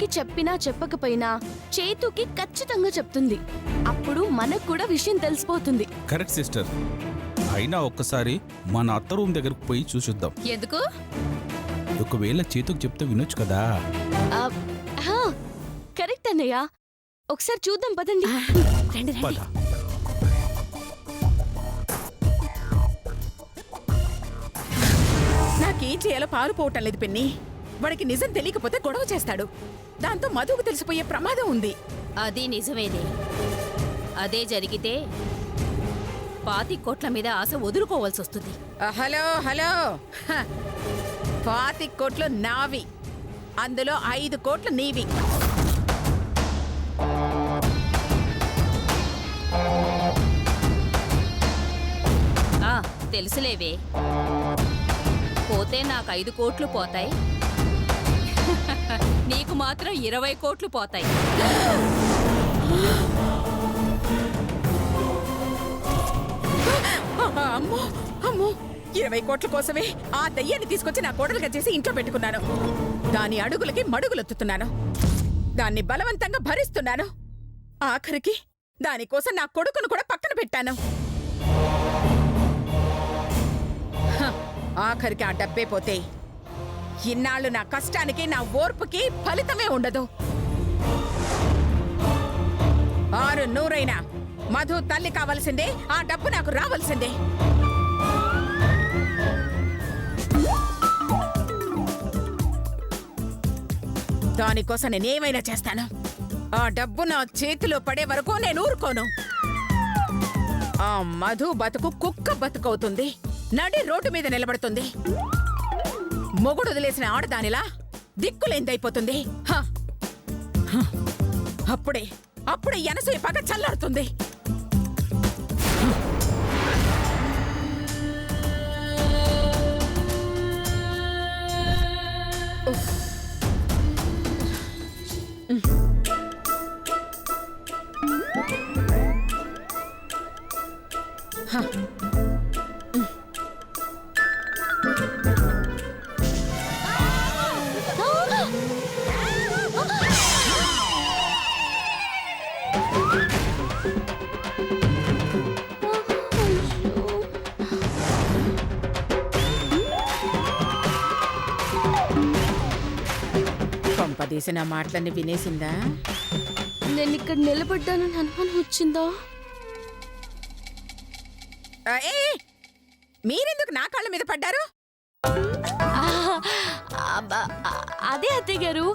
మధుకి చెప్పినా చెప్పకపోయినా చేతుకి ఖచ్చితంగా చెప్తుంది. అప్పుడు మనకు కూడా విషయం తెలిసిపోతుంది. Correct sister. అయినా ఒక్కసారి మన అత్త రూమ్ దగ్గరకు పోయి చూసిద్దాం. ఎందుకు? ఒకవేళ చేతుకు చెప్తే వినొచ్చు కదా. కరెక్ట్ అన్నయ్య, ఒకసారి చూద్దాం పదండి. పద. నాకేం చేయాలో పాలుపోవటం లేదు పిన్ని. వాడికి నిజం తెలియకపోతే గొడవ చేస్తాడు. దాంతో మధుకు తెలిసిపోయే ప్రమాదం ఉంది. అది నిజమేనే. అదే జరిగితే 25 కోట్ల మీద ఆశ వదులుకోవాల్సి వస్తుంది. హలో హలో, 25 కోట్లు నావి, అందులో 5 కోట్లు నీవి. తెలుసులేవే, పోతే నాకు 5 కోట్లు పోతాయి, నీకు మాత్రం 20 కోట్లు పోతాయి. అమ్మో అమ్మో, 20 కోట్ల కోసమే ఆ దయ్యాన్ని తీసుకొచ్చి నా కోడలుగా చేసి ఇంట్లో పెట్టుకున్నాను. దాని అడుగులకి మడుగులొత్తుతున్నాను, దాన్ని బలవంతంగా భరిస్తున్నాను. ఆఖరికి దానికోసం నా కొడుకును కూడా పక్కన పెట్టాను. ఆఖరికి ఆ డబ్బే పోతే ఇన్నాళ్ళు నా కష్టానికి, నా ఓర్పుకి ఫలితమే ఉండదు. 600 మధు తల్లి కావాల్సిందే, ఆ డబ్బు నాకు రావాల్సిందే. దానికోసం నేనేమైనా చేస్తాను. ఆ డబ్బు నా చేతిలో పడే వరకు నేను ఊరుకోను. ఆ మధు బతుకు కుక్క బతుకవుతుంది, నడి రోడ్డు మీద నిలబడుతుంది. మొగుడు వదిలేసిన ఆడదానిలా దిక్కులేందైపోతుంది. అప్పుడే అప్పుడే ఎనసూయ పగ చల్లారుతుంది. కొంపదీసిన మాటలన్నీ వినేసిందా? నేను ఇక్కడ నిలబడ్డానని అనుమానం వచ్చిందా? మీరెందుకు నా కాళ్ళ మీద పడ్డారు? అదే అత్తయ్య గారు,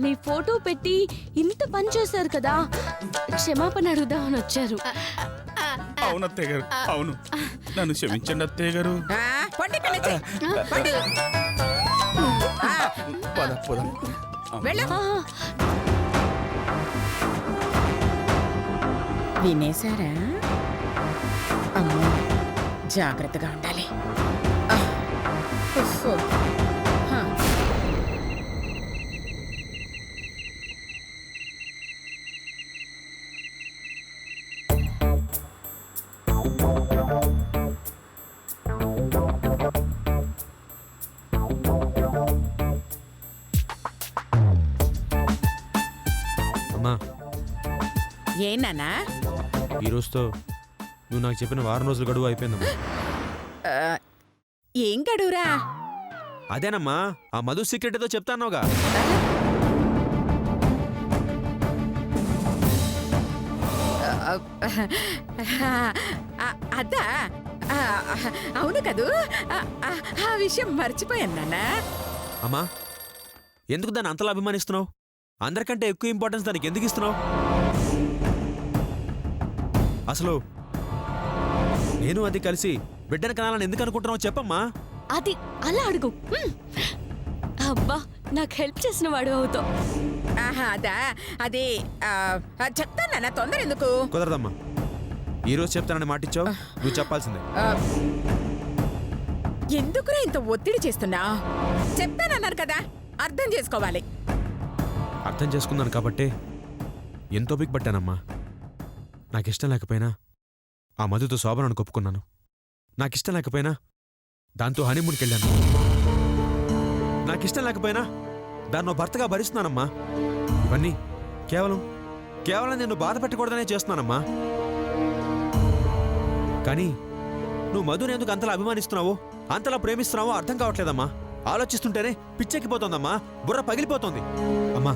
మీ ఫోటో పెట్టి ఇంత పని చేశారు కదా, క్షమాపణ అడుగుదామని వచ్చారు. అవును అత్తయ్య గారు, అవును, నన్ను క్షమించండి అత్తయ్య గారు. వినేశారా? అమ్మో, జాగ్రత్తగా ఉండాలి. అమ్మా, ఏనానా ఈరోజుతో నువ్వు నాకు చెప్పిన వారం రోజుల గడువు అయిపోయిందమ్మా. ఏం గడువురా? అదేనమ్మా, ఆ మధు సీక్రెట్ ఏదో చెప్తానోగా. అదా, అవును కదూ, ఆ విషయం మర్చిపోయాను నాన్న. అమ్మా, ఎందుకు దాన్ని అంతలా అభిమానిస్తున్నావు? అందరికంటే ఎక్కువ ఇంపార్టెన్స్ దానికి ఎందుకు ఇస్తున్నావు? అసలు నేను అది కలిసి బిడ్డను కనాలని ఎందుకు అనుకుంటున్నావు చెప్పమ్మా. అది అలా అడుగు. అబ్బా, నాకు హెల్ప్ చేసిన వాడు అవుతావు. అదా, అది చెప్తాను, తొందర ఎందుకు? కుదరదమ్మా, ఈరోజు చెప్తానని మాటిచ్చావు, నువ్వు చెప్పాల్సిందే. ఎందుకురా ఇంత ఒత్తిడి చేస్తున్నా? చెప్తానన్నారు కదా, అర్థం చేసుకోవాలి. అర్థం చేసుకున్నాను కాబట్టే ఎంతో పిక్ పట్టానమ్మా. నాకిష్టం లేకపోయినా ఆ మధుతో శోభనను కొప్పుకున్నాను. నాకిష్టం లేకపోయినా దాంతో హనీమూన్కి వెళ్ళాను. నాకిష్టం లేకపోయినా దాన్ని భర్తగా భరిస్తున్నానమ్మా. ఇవన్నీ కేవలం నిన్ను బాధ పెట్టకూడదనే చేస్తున్నానమ్మా. కానీ నువ్వు మధుని ఎందుకు అంతలా అభిమానిస్తున్నావో, అంతలా ప్రేమిస్తున్నావో అర్థం కావట్లేదమ్మా. ఆలోచిస్తుంటేనే పిచ్చెక్కిపోతోందమ్మా, బుర్ర పగిలిపోతోంది. అమ్మా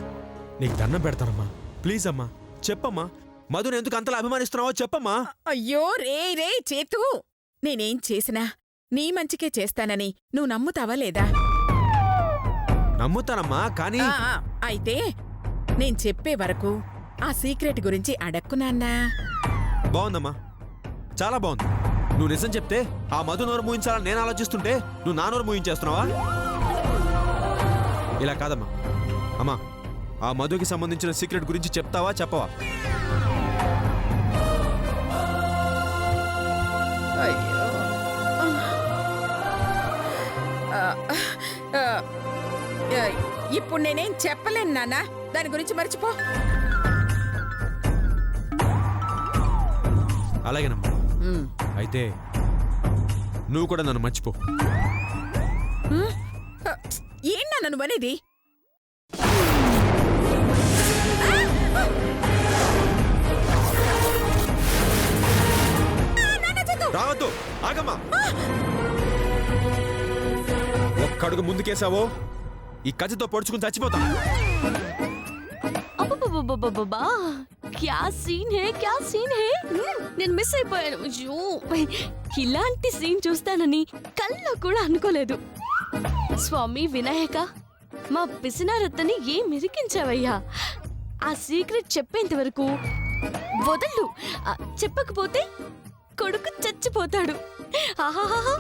నీకు దండం పెడతానమ్మా, ప్లీజ్ అమ్మా చెప్పమ్మా. మధుని ఎందుకు అంతలా అభిమానిస్తున్నావో చెప్పమ్మా. అయ్యో రే చేతు, నేనేం చేసినా నీ మంచికే చేస్తానని నువ్వు నమ్ముతావా లేదా? నమ్ముతానమ్మా, కానీ అయితే నేను చెప్పే వరకు ఆ సీక్రెట్ గురించి అడక్కు నాన్నా. బాగుందమ్మా, చాలా బాగుంది. నువ్వు నిజం చెప్తే ఆ మధు నోరు మూయించాలని నేను ఆలోచిస్తుంటే నువ్వు నా నోరు మూయించేస్తున్నావా? ఇలా కాదమ్మా. అమ్మా ఆ మధుకి సంబంధించిన సీక్రెట్ గురించి చెప్తావా చెప్పవా? అయ్యో ఇప్పుడు నేనేం చెప్పలేను నాన్నా, దాని గురించి మర్చిపో. అలాగేనమ్మా, అయితే నువ్వు కూడా నన్ను మర్చిపో. ఏంటన్నా నువ్వు అనేది? రావద్దు, ఆగమ్మా. ఒక్కడుగు ముందుకేసావో ఈ కత్తితో పొడుచుకుని చచ్చిపోతా. అబ్బబ్బబ్బబ్బబ్బా! క్యా సీన్ హే నేను మిస్ అయిపోయాను. అయ్యో, ఇలాంటి సీన్ చూస్తానని కల్లో కూడా అనుకోలేదు. స్వామి వినాయక, మా పిసినారత్తని ఏం మిరికించావయ్యా. ఆ సీక్రెట్ చెప్పేంత వరకు వదలు. చెప్పకపోతే కొడుకు చచ్చిపోతాడు. ఆహాహా,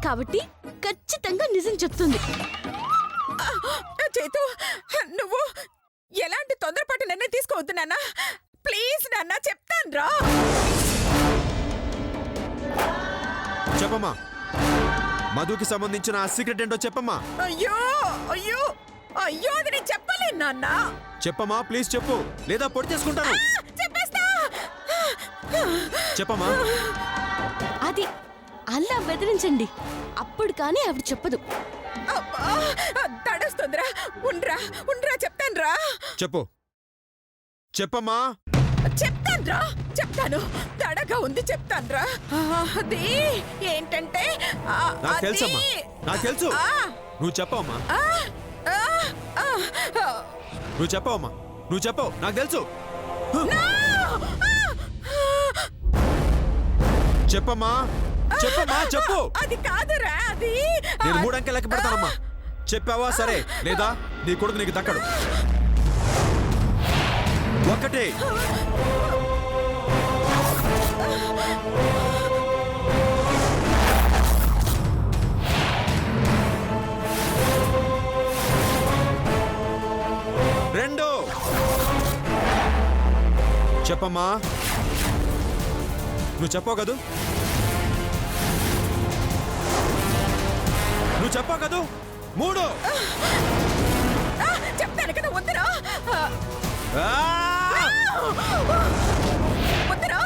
కాబట్టి ఖచ్చితంగా నిజం చెప్తుంది. చేతు, నువ్వు ఎలాంటి తొందరపాటు నిర్ణయం తీసుకోవద్దు నాన్న. ప్లీజ్ నాన్న, చెప్తాను రా. చెప్పమ్మా, మధుకి సంబంధించిన ఆ సీక్రెట్ ఏంటో చెప్పమ్మా. అయ్యో అయ్యో అయ్యో, అది నేను చెప్పలేను నాన్న. చెప్పమ్మా, ప్లీజ్ చెప్పు, లేదా పొడి చేసుకుంటాను. చెప్పేస్తా. చెప్పమ్మా. అది అలా బెదిరించండి, అప్పుడు కానీ ఆవిడ చెప్పదు. తడొస్తుందిరా, ఉండ్రా చెప్తాను రా. చెప్పు, చెప్పమ్మా. చెప్తాను, తడగా ఉంది, చెప్తాను రా. అది ఏంటంటే నాకు తెలుసమ్మా, నాకు తెలుసు. నువ్వు చెప్పవమ్మా, నువ్వు చెప్పవమ్మా, నువ్వు చెప్పవు, నాకు తెలుసు. చెప్పమ్మా, చెప్పమ్మా, చెప్పు. అది కాదురా, అది నేను 3 అంకెలు లెక్క పెడతానమ్మా. చెప్పావా సరే, లేదా నీ కొడుకు నీకు దక్కడు. 1 2 చెప్పమ్మా, నువ్వు చెప్పావు కదూ, నువ్వు చెప్పావు కదూ. 3 చెప్తాను కదా, వద్దురా వద్దురా,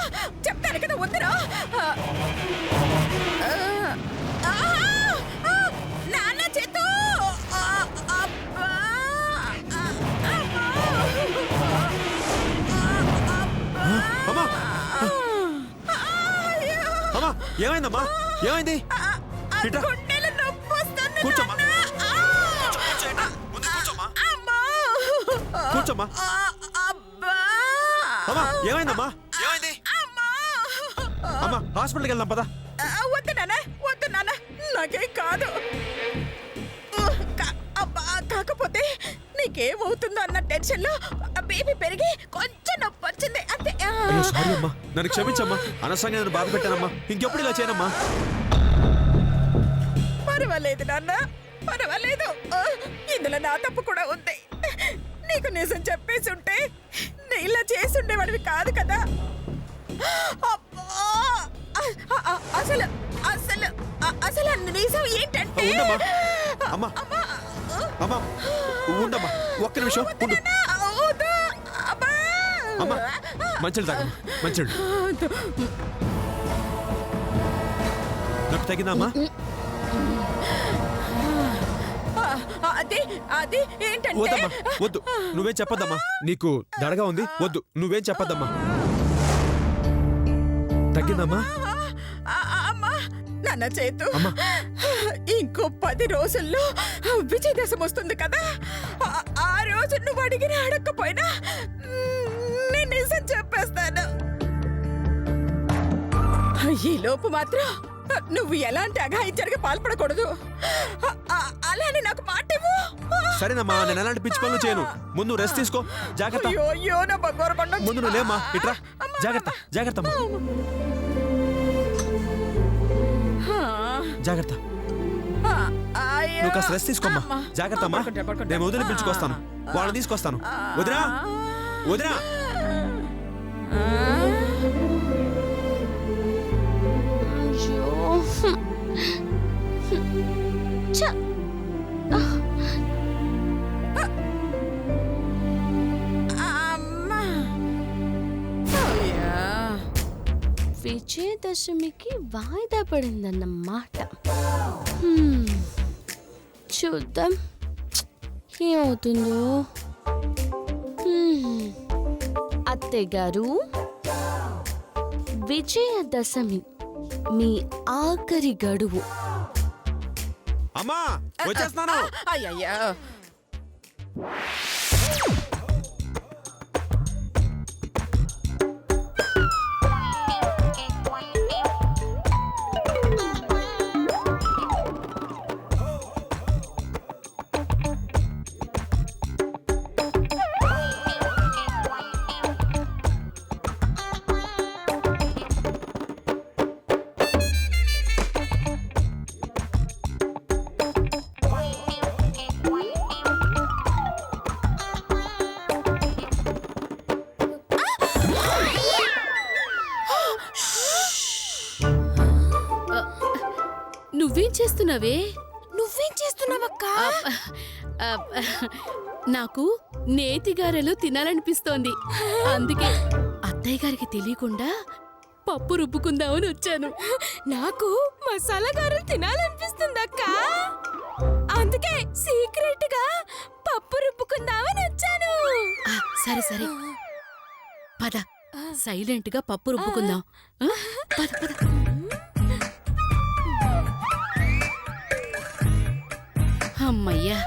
చెప్తాను కదా, వద్దురా. నాన్న చేతు. అమ్మా, అమ్మా, ఏమైందమ్మా, ఏమైంది? ఇట్రా. గుండెలు నొప్పి వస్తుంది కూర్చోమ్మా. నాన్న. ముందు కూర్చోమ్మా. అమ్మా. కూర్చోమ్మా. అబ్బా. అమ్మా, ఏమైందమ్మా, ఏమైంది? అమ్మా, హాస్పిటల్కి వెళ్దాం పదా. వద్దు నాన్న, నాకేం కాదు. అబ్బా, కాకపోతే నీకేమవుతుందో అన్న టెన్షన్ లో బేబీ పెరిగి కొంచెం నొప్పి వచ్చింది అంతే. అయ్యో, సారీ అమ్మా, నన్ను క్షమించమ్మా. అనవసరంగా నేను బాధ పెట్టానమ్మా. ఇంకెప్పుడు ఇలా చేయనమ్మా. పర్వాలేదు నాన్న, పర్వాలేదు. ఇందులో నా తప్పు కూడా ఉంది. నీకు నిజం చెప్పేసి ఉంటే నీ ఇలా చేసి ఉండేవాడివి కాదు కదా. అబ్బా, అసలు అసలు అసలు నిజం ఏంటంటే, ఉండమ్మా. అమ్మా, అమ్మా, ఉండమ్మా, 1 నిమిషం ఉండు. అమ్మా, మంచిది తాగమ్మా, మంచిది. నొప్పి తగ్గిందా అమ్మా? అది అది ఏంటంటే వద్దమ్మా వద్దు నువ్వేం చెప్పొద్దమ్మా నీకు దడగా ఉంది వద్దు నువ్వేం చెప్పొద్దమ్మా తగ్గిందమ్మా అమ్మా నాన్న చేతు అమ్మా. ఇంకో 10 రోజుల్లో విజయదశమి వస్తుంది కదా ఆ రోజు నువ్వు అడిగిన అడగకపోయినా నేను నిజం చెప్పేస్తాను. ఈ లోపు మాత్రం నువ్వు ఎలాంటి అఘాయిత్యానికి పాల్పడకూడదు. అలానే నాకు మాట ఇవ్వు. సరేనమ్మా నేను ఎలాంటి పిచ్చి పనులు చేయను ముందు రెస్ట్ తీసుకో జాగ్రత్త అయ్యో అయ్యో నా బంగారు కొండ. ముందు నువ్వు లేమ్మా ఇట్రా జాగ్రత్త జాగ్రత్త అమ్మా జాగ్రత్త అయ్యో. నువ్వు కాస్త రెస్ట్ తీసుకోమ్మా అమ్మా. జాగ్రత్త అమ్మా పడుకుంటా. నేను వదిలి పిలుచుకొస్తాను వాళ్ళని తీసుకొస్తాను వదినా వదినా అయ్యో. ఛ! అమ్మా. అయ్యా. విజయదశమికి వాయిదా పడిందన్నమాట. చూద్దాం ఏమవుతుందో. అత్తయ్య గారు, విజయదశమి మీ ఆఖరి గడువు. అమ్మా వచ్చేస్తున్నాను అయ్యయ్యో. నువ్వేం చేస్తున్నావే? నువ్వేం చేస్తున్నావక్కా? నాకు నేతి గారెలు తినాలనిపిస్తోంది. అందుకే అత్తయ్య గారికి తెలియకుండా పప్పు రుబ్బుకుందామని వచ్చాను. నాకు మసాలా గారెలు తినాలనిపిస్తుందక్కా. అందుకే సీక్రెట్ గా పప్పు రుబ్బుకుందామని వచ్చాను. సరే సరే పద సైలెంట్ గా పప్పు రుబ్బుకుందాం. ఆ? పద పద. అమ్మయ్యా.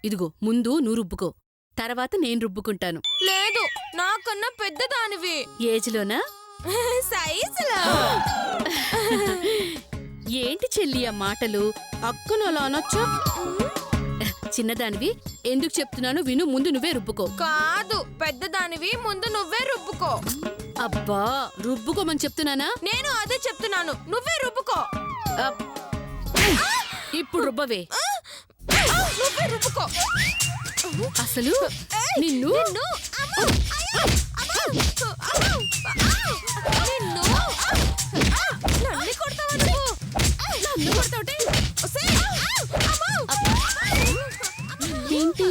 ఇదిగో ముందు నువ్వు రుబ్బుకో, తర్వాత నేను రుబ్బుకుంటాను. లేదు, నాకన్నా పెద్దదానివి. ఏజ్లోనా? సైజులో. ఏంటి చెల్లి ఆ మాటలు? అక్కను అలా అనొచ్చు? చిన్నదానివి ఎందుకు చెప్తున్నాను విను, ముందు నువ్వే రుబ్బుకో. కాదు, పెద్దదానివి, ముందు నువ్వే రుబ్బుకో. అబ్బా రుబ్బుకోమని చెప్తున్నానా? నేను అదే చెప్తున్నాను, నువ్వే రుబ్బుకో. అబ్. ఇప్పుడు రుబ్బవే. నువ్వే రుబ్బుకో. అసలు నిన్ను నన్ను కొడతావా నువ్వు? నన్ను కొడతావుటే? ఏంటి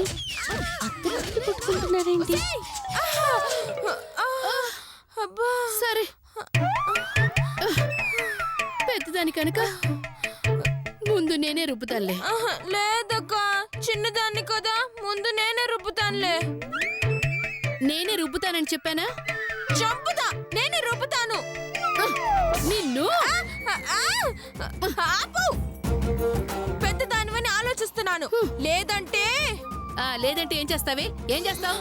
అత్తలు కొట్టుకుంటున్నారేంటి? సరే పెద్దదాని కనుక ముందు నేనే రుబ్బుతానులే. లేదక్క, చిన్నదాన్ని కదా, ముందు నేనే రుబ్బుతానులే. నేనే రుబ్బుతానని చెప్పానా? చంపుతా, నేనే రుబ్బుతాను. నిన్ను ఆపు. పెద్దదానివని ఆలోచిస్తున్నాను. లేదంటే లేదంటే ఏం చేస్తావే? ఏం చేస్తావు?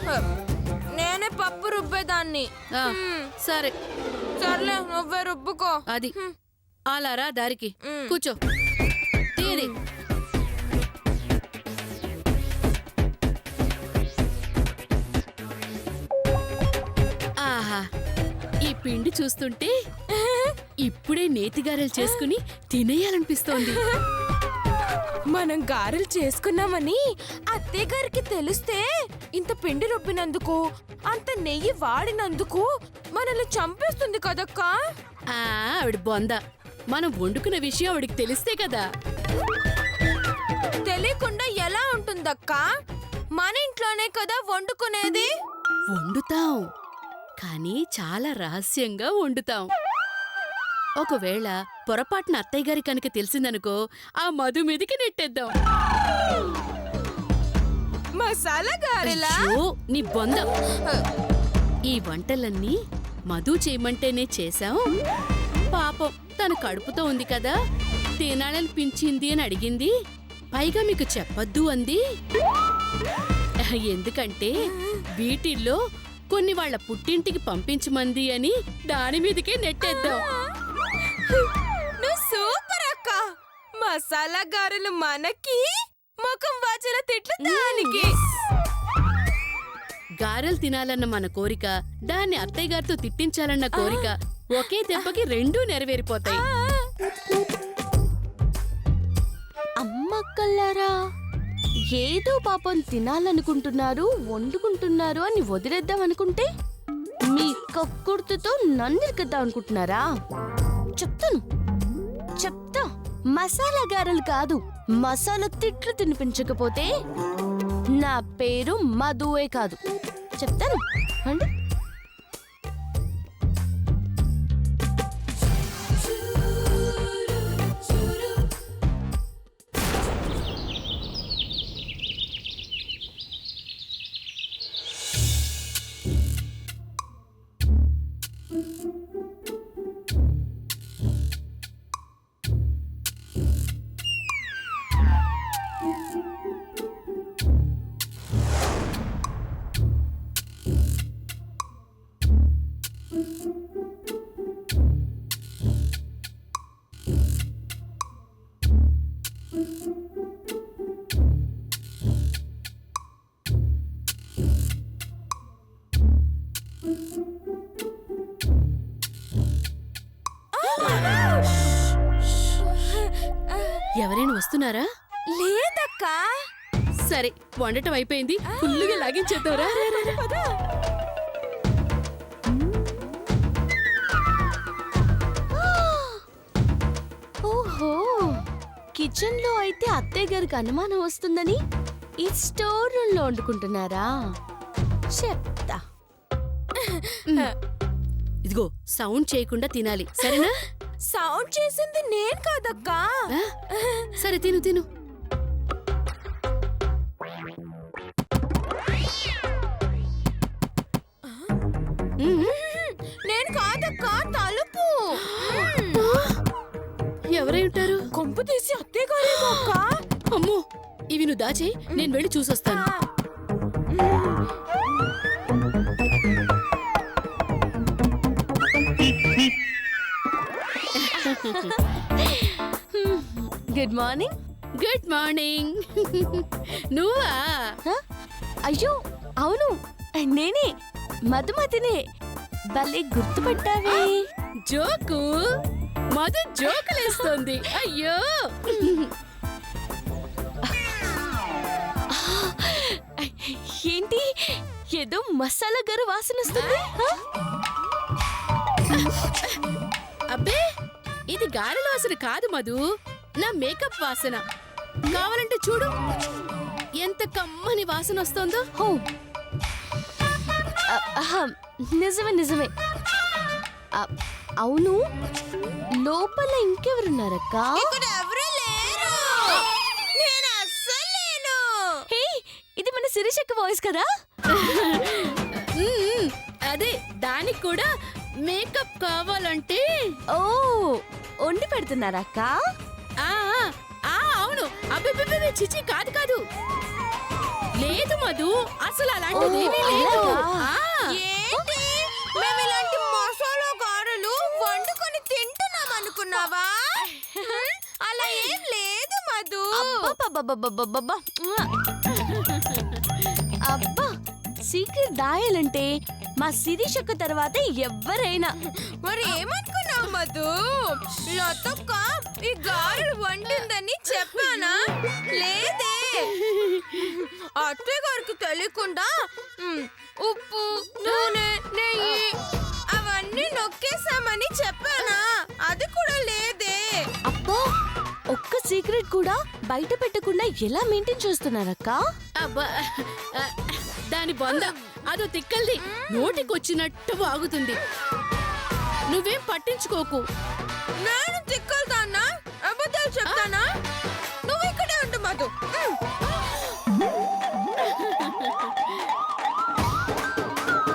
నేనే పప్పు రుబ్బేదాన్ని. సరే సర్లే, నువ్వే రుబ్బుకో. అది అలా రా దారికి కూర్చో. తీరి ఆహా, ఈ పిండి చూస్తుంటే ఇప్పుడే నేతిగారెలు చేసుకుని తినేయాలనిపిస్తోంది. మనం గారెలు చేసుకున్నామని అత్తయ్య గారికి తెలిస్తే ఇంత పిండి రుబ్బినందుకు, అంత నెయ్యి వాడినందుకు మనల్ని చంపేస్తుంది కదక్కా. ఆవిడ బొంద. మనం వండుకున్న విషయం ఆవిడికి తెలిస్తే కదా. తెలియకుండా ఎలా ఉంటుందక్కా? మన ఇంట్లోనే కదా వండుకునేది. వండుతాం, కానీ చాలా రహస్యంగా వండుతాం. ఒకవేళ పొరపాటున అత్తయ్య గారి కనుక తెలిసిందనుకో ఆ మధు మీదికి నెట్టేద్దాం. మసాలా గారెలా? అయ్యో, నీ బొంద. ఈ వంటలన్నీ మధు చేయమంటేనే చేశాం. పాపం తన కడుపుతో ఉంది కదా, తినాలనిపించింది అని అడిగింది. పైగా మీకు చెప్పొద్దు అంది. ఎందుకంటే వీటిల్లో కొన్ని వాళ్ళ పుట్టింటికి పంపించమంది అని దాని మీదకే నెట్టేద్దాం. నువ్వు సూపర్ అక్క. మసాలా గారెలు మనకి, ముఖం వాచల తిట్లు దానికి. గారెలు తినాలన్న మన కోరిక, దాన్ని అత్తయ్య గారితో తిట్టించాలన్న కోరిక ఒకే దెబ్బకి రెండూ నెరవేరిపోతాయి. అమ్మక్కల్లారా, ఏదో పాపం తినాలనుకుంటున్నారు, వండుకుంటున్నారు అని వదిలేద్దాం అనుకుంటే మీ కక్కుర్తితో నన్ను ఇరుకద్దాం అనుకుంటున్నారా? చెప్తా. మసాలా గారెలు కాదు, మసాలా తిట్లు తినిపించకపోతే నా పేరు మధువే కాదు. చెప్తాను అంటే ఎవరైనా వస్తున్నారా? లేదక్కా. సరే, వండటం అయిపోయింది, ఫుల్లుగా లాగించేద్దారా. ఓహో, కిచెన్ లో అయితే అత్తయ్య గారికి అనుమానం వస్తుందని ఈ స్టోర్ రూమ్ లో వండుకుంటున్నారా? చెప్తా. ఇదిగో, సౌండ్ చేయకుండా తినాలి, సరేనా? సౌండ్ చేసింది నేను కాదక్కా. ఆ? సరే, తిను తిను. నేను కాదక్కా, తలుపు. ఎవరై ఉంటారు? కొంపు తీసి అత్తయ్య గారేమో అక్కా. అమ్మో, ఇవి నువ్వు దాచేయి, నేను వెళ్ళి చూసొస్తాను. Good morning. Good morning. నువ్వా? అయ్యో అవును, నేనే, మధుమతినే. భలే గుర్తుపట్టావే. జోకు, మధు జోకులేస్తోంది. అయ్యో, ఏంటి, ఏదో మసాలా గారు వాసన వస్తుంది. అబ్బే, ఇది గారెల వాసన కాదు మధు, నా మేకప్ వాసన. కావాలంటే చూడు, ఎంత కమ్మని వాసన వస్తోందో. హో, నిజమే. అవును, లోపల ఇంకెవరున్నారక్క? ఇక్కడ ఎవరు లేరు. నేను అస్సలు లేను. హే, ఇది మన శిరీషక్క వాయిస్ కదా? అదే, దానికి కూడా మేకప్ కావాలంటే. ఓ, వండి పెడుతున్నారక్క? ఆ ఆ, అవును. అబ్బే, చిచి, కాదు కాదు. లేదు మధు, అసలు అలాంటిది ఏమీ లేదు. ఆ, ఏంటి, మేము ఇలాంటి మసాలా గారెలు వండుకొని తింటున్నాం అనుకున్నావా? అలా ఏం లేదు మధు. అబ్బబ్బబ్బబ్బబ్బబ్బబ్బా. అబ్బా, సీక్రెట్ దాయాలంటే మా శిరీషక్క తర్వాతే ఎవ్వరైనా. మరి ఏమనుకున్నావు మధు? లతక్క ఈ గారెలు వండిందని చెప్పానా? లేదే. అత్తయ్య గారికి తెలియకుండా ఉప్పు, నూనె, నెయ్యి అవన్నీ నొక్కేసామని చెప్పానా? అది కూడా లేదే. అబ్బా, ఒక్క సీక్రెట్ కూడా బయట పెట్టకుండా ఎలా మెయింటైన్ చేస్తున్నారక్క? అబ్బా, దాని బొంద, అదో తిక్కల్ది, నోటికొచ్చినట్టు వాగుతుంది. నువ్వేం పట్టించుకోకు. నేను తిక్కలుదాన్నా అబద్ధాలు చెప్తానా నువ్వు ఇక్కడే ఉండు మధు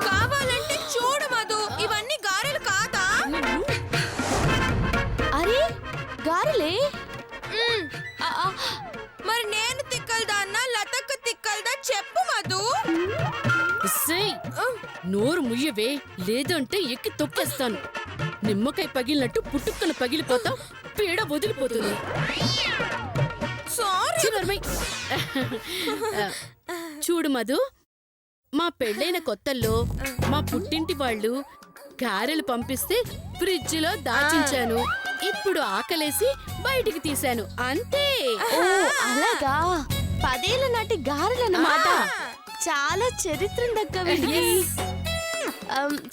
కావాలంటే చూడు మధు ఇవన్నీ గారెలు కాదా అరే గారెలే మ్మ్. మరి నేను తిక్కలుదాన్నా లతక్క తిక్కలుదా చెప్పు మధు ఇస్సేయ్, నోరు ముయ్యవే లేదంటే ఎక్కి తొక్కేస్తాను. నిమ్మకాయ పగిలినట్టు పుట్టుక్కను పగిలిపోతాం, పీడ వదిలిపోతుంది. సారీ చిన్నమ్మాయి. చూడు మధు, మా పెళ్ళైన కొత్తల్లో మా పుట్టింటి వాళ్ళు గారెలు పంపిస్తే ఫ్రిడ్జ్లో దాచించాను. ఇప్పుడు ఆకలేసి బయటికి తీశాను అంతే. ఓ అలాగా 10 ఏళ్ల నాటి గారెలన్నమాట. చాలా చరిత్ర దక్కవండి.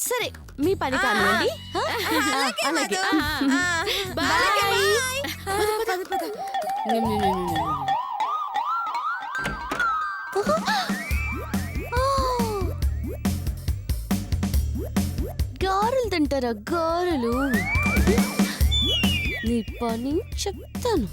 సరే మీ పని కానివ్వండి. అలాగే బాయ్. గారెలు తింటారా గారెలు? నీ పని చెప్తాను.